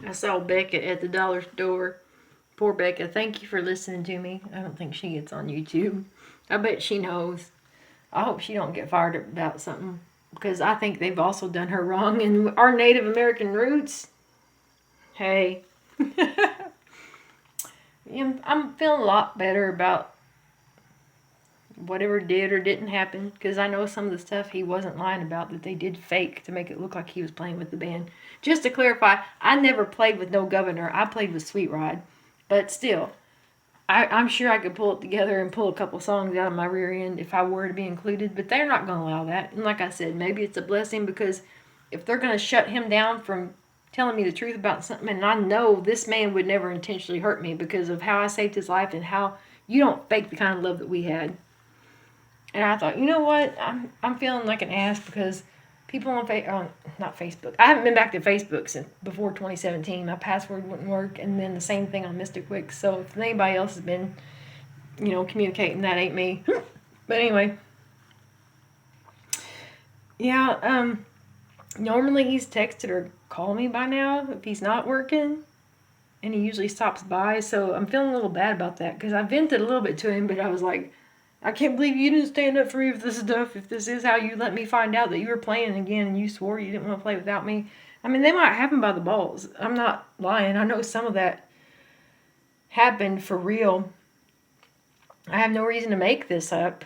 I saw Becca at the dollar store. Poor Becca. Thank you for listening to me. I don't think she gets on YouTube. I bet she knows. I hope she don't get fired about something because I think they've also done her wrong. And our Native American roots, hey, I'm feeling a lot better about whatever did or didn't happen because I know some of the stuff he wasn't lying about that they did fake to make it look like he was playing with the band. Just to clarify, I never played with no governor. I played with Sweet Rod, but still, I'm sure I could pull it together and pull a couple songs out of my rear end if I were to be included, but they're not going to allow that. And like I said, maybe it's a blessing because if they're going to shut him down from telling me the truth about something, and I know this man would never intentionally hurt me because of how I saved his life and how you don't fake the kind of love that we had. And I thought, you know what? I'm feeling like an ass because people on not Facebook. I haven't been back to Facebook since before 2017. My password wouldn't work, and then the same thing on Mystic Wix. So if anybody else has been, communicating, that ain't me. But anyway, yeah. Normally he's texted or called me by now if he's not working, and he usually stops by. So I'm feeling a little bad about that because I vented a little bit to him, but I was like, I can't believe you didn't stand up for me with this stuff. If this is how you let me find out that you were playing again and you swore you didn't want to play without me. I mean, they might have him by the balls. I'm not lying. I know some of that happened for real. I have no reason to make this up.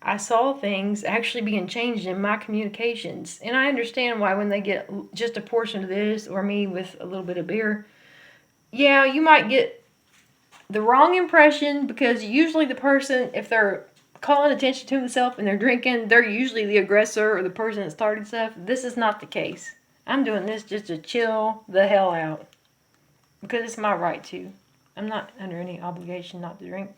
I saw things actually being changed in my communications. And I understand why when they get just a portion of this or me with a little bit of beer, yeah, you might get the wrong impression because usually the person, if they're calling attention to themselves and they're drinking, they're usually the aggressor or the person that started stuff. This is not the case. I'm doing this just to chill the hell out because it's my right to. I'm not under any obligation not to drink.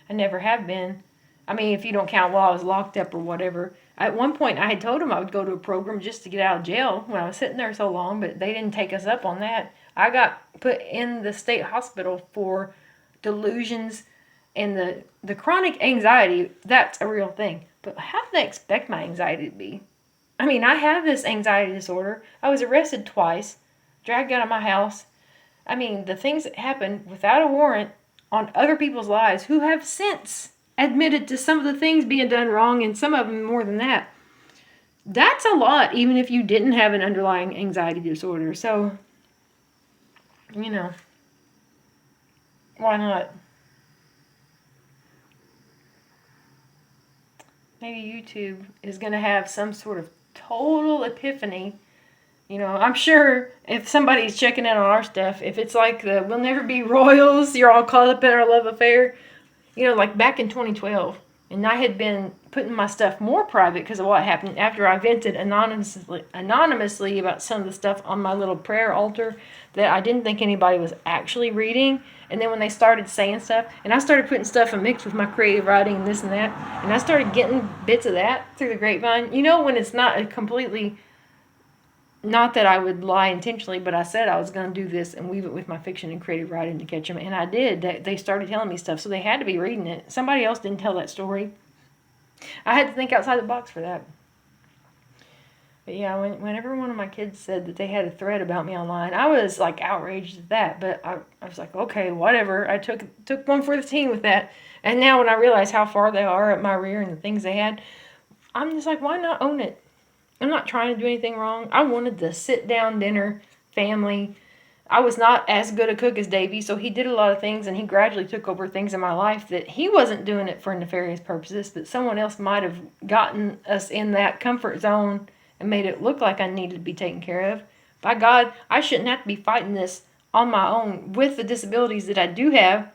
I never have been. I mean, if you don't count while I was locked up or whatever. At one point, I had told them I would go to a program just to get out of jail when I was sitting there so long, but they didn't take us up on that. I got put in the state hospital for delusions and the chronic anxiety. That's a real thing. But how do they expect my anxiety to be? I mean, I have this anxiety disorder. I was arrested twice, dragged out of my house. I mean, the things that happened without a warrant on other people's lives who have since admitted to some of the things being done wrong and some of them more than that. That's a lot, even if you didn't have an underlying anxiety disorder. So, why not? Maybe YouTube is going to have some sort of total epiphany. I'm sure if somebody's checking in on our stuff, if it's like the We'll Never Be Royals, you're all caught up in our love affair, like back in 2012, and I had been putting my stuff more private because of what happened after I vented anonymously about some of the stuff on my little prayer altar that I didn't think anybody was actually reading. And then when they started saying stuff, and I started putting stuff and mixed with my creative writing and this and that, and I started getting bits of that through the grapevine. When it's not a completely, not that I would lie intentionally, but I said I was going to do this and weave it with my fiction and creative writing to catch them, and I did. They started telling me stuff, so they had to be reading it. Somebody else didn't tell that story. I had to think outside the box for that. But yeah, whenever one of my kids said that they had a thread about me online, I was like outraged at that. But I was like, okay, whatever. I took one for the team with that. And now when I realize how far they are at my rear and the things they had, I'm just like, why not own it? I'm not trying to do anything wrong. I wanted the sit-down dinner family. I was not as good a cook as Davey, so he did a lot of things, and he gradually took over things in my life that he wasn't doing it for nefarious purposes, but someone else might have gotten us in that comfort zone and made it look like I needed to be taken care of. By God, I shouldn't have to be fighting this on my own with the disabilities that I do have,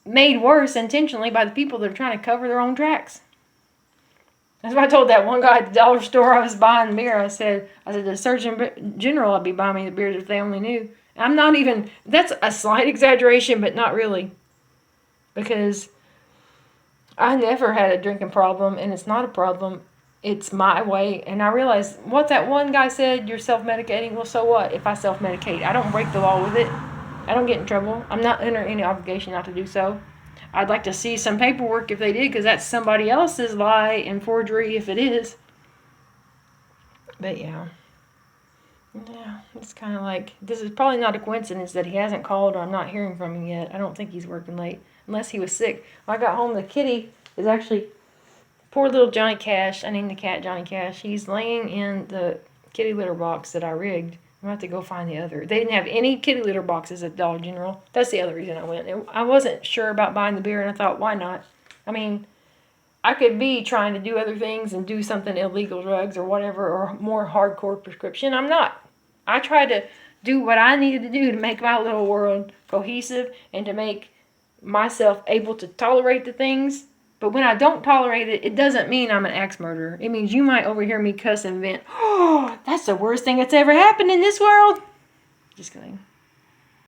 made worse intentionally by the people that are trying to cover their own tracks. That's why I told that one guy at the dollar store I was buying beer. I said, the Surgeon General would be buying me the beers if they only knew. I'm not even, that's a slight exaggeration, but not really. Because I never had a drinking problem, and it's not a problem. It's my way. And I realized what that one guy said, you're self-medicating. Well, so what if I self-medicate? I don't break the law with it. I don't get in trouble. I'm not under any obligation not to do so. I'd like to see some paperwork if they did, because that's somebody else's lie and forgery if it is. But yeah. Yeah, it's kind of like, this is probably not a coincidence that he hasn't called or I'm not hearing from him yet. I don't think he's working late, unless he was sick. When I got home, the kitty is actually, poor little Johnny Cash, I named the cat Johnny Cash, he's laying in the kitty litter box that I rigged. I'm going to have to go find the other. They didn't have any kitty litter boxes at Dollar General. That's the other reason I went. I wasn't sure about buying the beer, and I thought, why not? I mean, I could be trying to do other things and do something illegal, drugs or whatever, or more hardcore prescription. I'm not. I try to do what I needed to do to make my little world cohesive and to make myself able to tolerate the things. But when I don't tolerate it, it doesn't mean I'm an axe murderer. It means you might overhear me cuss and vent, oh, that's the worst thing that's ever happened in this world. Just kidding.